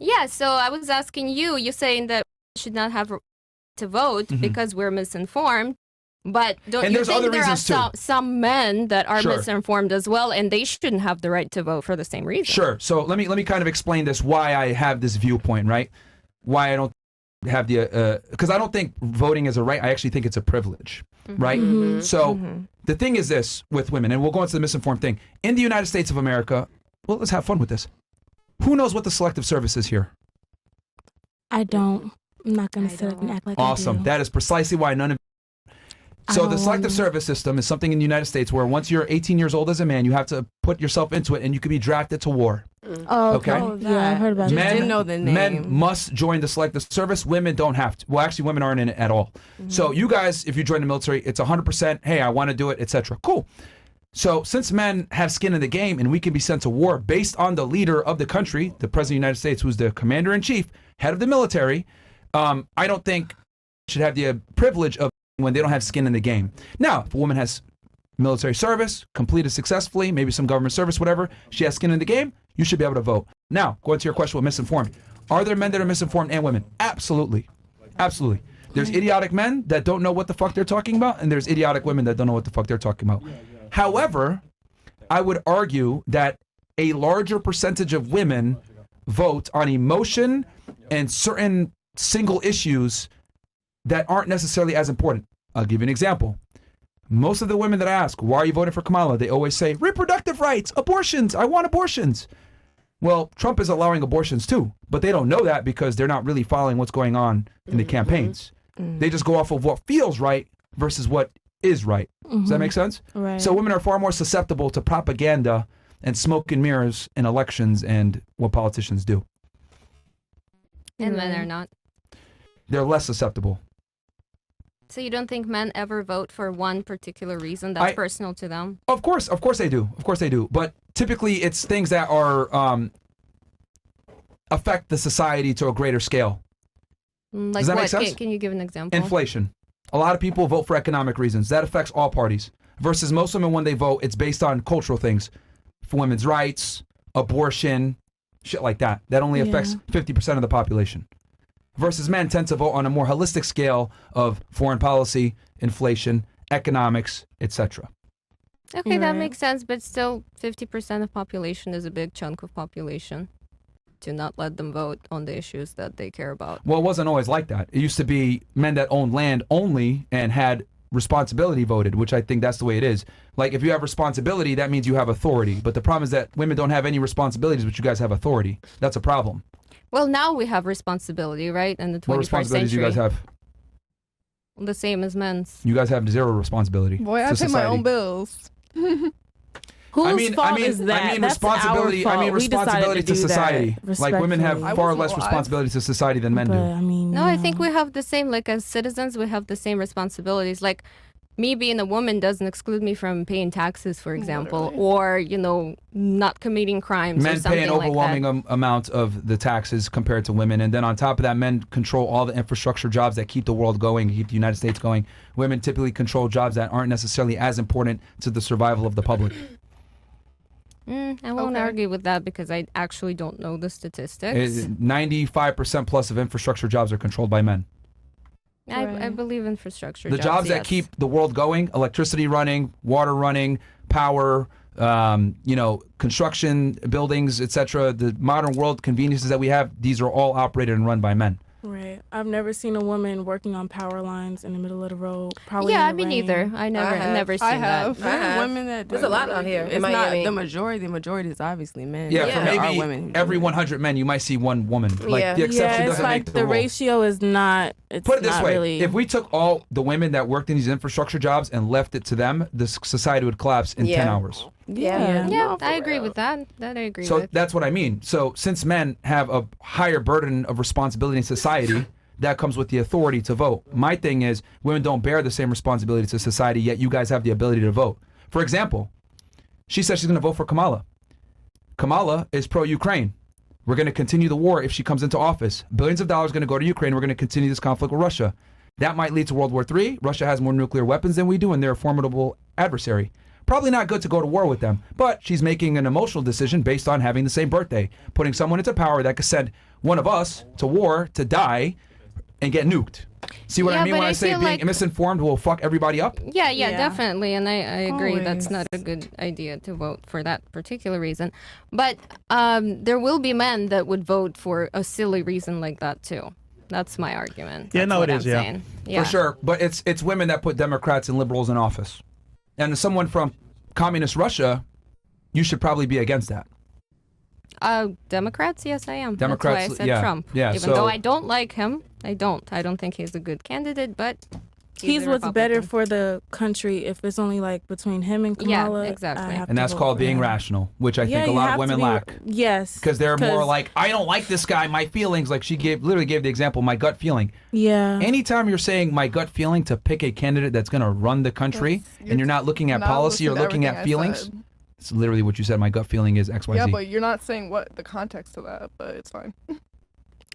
Yeah, so I was asking you saying that we should not have to vote because we're misinformed. But don't you think there are some men that are misinformed as well, and they shouldn't have the right to vote for the same reason? Sure. So let me kind of explain this, why I have this viewpoint, right? Why I don't have the, because I don't think voting is a right. I actually think it's a privilege, right? So the thing is this with women, and we'll go into the misinformed thing. In the United States of America, well, let's have fun with this. Who knows what the selective service is here? I don't. I'm not going to sit up and act like I do. Awesome. That is precisely why none of. So the selective service system is something in the United States where once you're 18 years old as a man, you have to put yourself into it, and you can be drafted to war. Oh, okay. Yeah, I heard about that. Didn't know the name. Men must join the selective service. Women don't have to. Well, actually, women aren't in it at all. So you guys, if you join the military, it's 100%, hey, I want to do it, etc. Cool. So since men have skin in the game and we can be sent to war based on the leader of the country, the President of the United States, who's the commander-in-chief, head of the military, I don't think should have the privilege of when they don't have skin in the game. Now, if a woman has military service, completed successfully, maybe some government service, whatever, she has skin in the game, you should be able to vote. Now, going to your question with misinformed. Are there men that are misinformed and women? Absolutely. Absolutely. There's idiotic men that don't know what the fuck they're talking about, and there's idiotic women that don't know what the fuck they're talking about. However, I would argue that a larger percentage of women vote on emotion and certain single issues that aren't necessarily as important. I'll give you an example. Most of the women that I ask, why are you voting for Kamala? They always say, reproductive rights, abortions, I want abortions. Well, Trump is allowing abortions too, but they don't know that because they're not really following what's going on in the campaigns. They just go off of what feels right versus what is right. Does that make sense? Right. So women are far more susceptible to propaganda and smoke and mirrors in elections and what politicians do. And men are not. They're less susceptible. So you don't think men ever vote for one particular reason that's personal to them? Of course they do. Of course they do. But typically it's things that are affect the society to a greater scale. Like Does that what? make sense? Can you give an example? Inflation. A lot of people vote for economic reasons. That affects all parties. Versus most women, when they vote, it's based on cultural things. For women's rights, abortion, shit like that. That only affects 50% of the population. Versus men tend to vote on a more holistic scale of foreign policy, inflation, economics, etc. Okay, that makes sense, but still 50% of population is a big chunk of population. To not let them vote on the issues that they care about. Well, it wasn't always like that. It used to be men that owned land only and had responsibility voted, which I think that's the way it is. Like, if you have responsibility, that means you have authority. But the problem is that women don't have any responsibilities, but you guys have authority. That's a problem. Well, now we have responsibility, right? In the 21st century. What responsibilities do you guys have? The same as men's. You guys have zero responsibility. Boy, I pay my own bills. Whose fault is that? I mean That's responsibility. our fault. I mean responsibility to society. Like, women have far less alive. responsibility to society than men do. I mean, No, I think we have the same, like as citizens, we have the same responsibilities. Like me being a woman doesn't exclude me from paying taxes, for example, or, you know, not committing crimes Men or something pay an like overwhelming amount of the taxes compared to women. And then on top of that, men control all the infrastructure jobs that keep the world going, keep the United States going. Women typically control jobs that aren't necessarily as important to the survival of the public. I won't argue with that because I actually don't know the statistics. 95% plus of infrastructure jobs are controlled by men. I believe infrastructure The jobs that keep the world going, electricity running, water running, power, you know, construction, buildings, etc. The modern world conveniences that we have, these are all operated and run by men. Right. I've never seen a woman working on power lines in the middle of the road. Probably Yeah, in me the rain. neither. I never seen I have. that. There's women that There's a lot out here in Miami. Not the majority. The majority is obviously men. Yeah, There for are maybe women. every 100 men, you might see one woman. Like, Yeah. the exception It's doesn't like make the the rule. ratio is not. It's Put it this not way, really, if we took all the women that worked in these infrastructure jobs and left it to them, the society would collapse in 10 hours. Yeah. Yeah, I agree with that. That I agree So with. that's what I mean. So since men have a higher burden of responsibility in society, that comes with the authority to vote. My thing is, women don't bear the same responsibility to society, yet you guys have the ability to vote. For example, she says she's going to vote for Kamala. Kamala is pro-Ukraine. We're going to continue the war if she comes into office. Billions of dollars going to go to Ukraine. We're going to continue this conflict with Russia. That might lead to World War III. Russia has more nuclear weapons than we do, and they're a formidable adversary. probably not good to go to war with them. But she's making an emotional decision based on having the same birthday, putting someone into power that could send one of us to war to die and get nuked. See what I mean when I say being misinformed will fuck everybody up? Yeah, definitely. And I agree that's not a good idea to vote for that particular reason. But there will be men that would vote for a silly reason like that too. That's my argument. Yeah, That's it is, yeah. For sure. But it's women that put Democrats and liberals in office. And as someone from communist Russia, you should probably be against that. Democrats, yes, I am. Democrats, that's why I said Trump. Yeah, Even though I don't like him, I don't think he's a good candidate, but he's what's better for the country if it's only like between him and Kamala. Yeah, exactly. And that's called being rational, which I think a lot of women lack. Yes. Because they're more like, I don't like this guy, my feelings. Like she literally gave the example, my gut feeling. Yeah. Anytime you're saying my gut feeling to pick a candidate that's going to run the country and you're not looking at policy, you're looking at feelings. It's literally what you said. My gut feeling is XYZ. Yeah, but you're not saying what the context to that, but it's fine.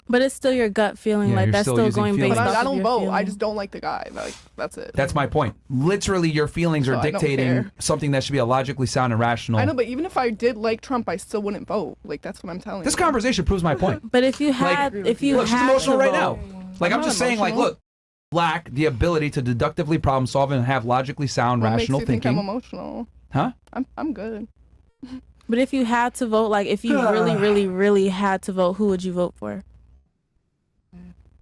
But it's still your gut feeling. Yeah, like that's still going based off I don't vote. Feeling. I just don't like the guy. Like that's it. That's my point. Literally, your feelings are dictating something that should be a logically sound and rational. I know, but even if I did like Trump, I still wouldn't vote. Like that's what I'm telling you. This conversation proves my point. But if you had, look, she's emotional right now. Like I'm just saying, like, look, lack the ability to deductively problem solve and have logically sound, rational thinking. Think I'm emotional. Huh? I'm good. But if you had to vote, like if you really, really, really had to vote, who would you vote for?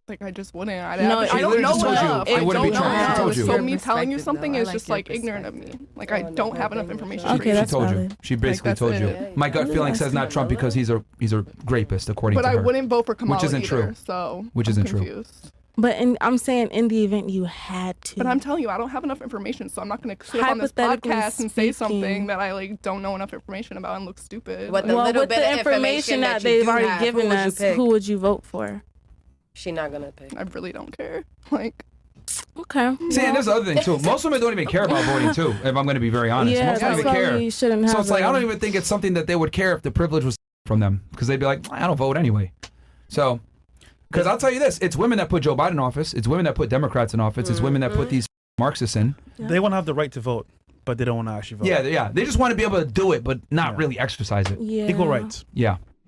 Like I just wouldn't. I don't know enough. I wouldn't be trying. She told you. So me telling you something is just like ignorant of me. Like I don't have enough information. Okay, she told you. She basically told you. My gut feeling says not Trump because he's a rapist according to her. But I wouldn't vote for Kamala which isn't true. So which isn't true. But I'm saying in the event you had to. But I'm telling you, I don't have enough information, so I'm not going to sit up on this podcast and say something that I like don't know enough information about and look stupid. With the information that they've already given us, who would you vote for? She's not gonna pick. I really don't care. Like, okay. See, and there's the other thing too. Most women don't even care about voting too. If I'm going to be very honest, most don't even care. So it's like I don't even think it's something that they would care if the privilege was from them, because they'd be like, I don't vote anyway. So. Because I'll tell you this, it's women that put Joe Biden in office, it's women that put Democrats in office, it's women that put these Marxists in. Yeah. They want to have the right to vote, but they don't want to actually vote. Yeah, they just want to be able to do it, but not really exercise it. Yeah. Equal rights. Yeah.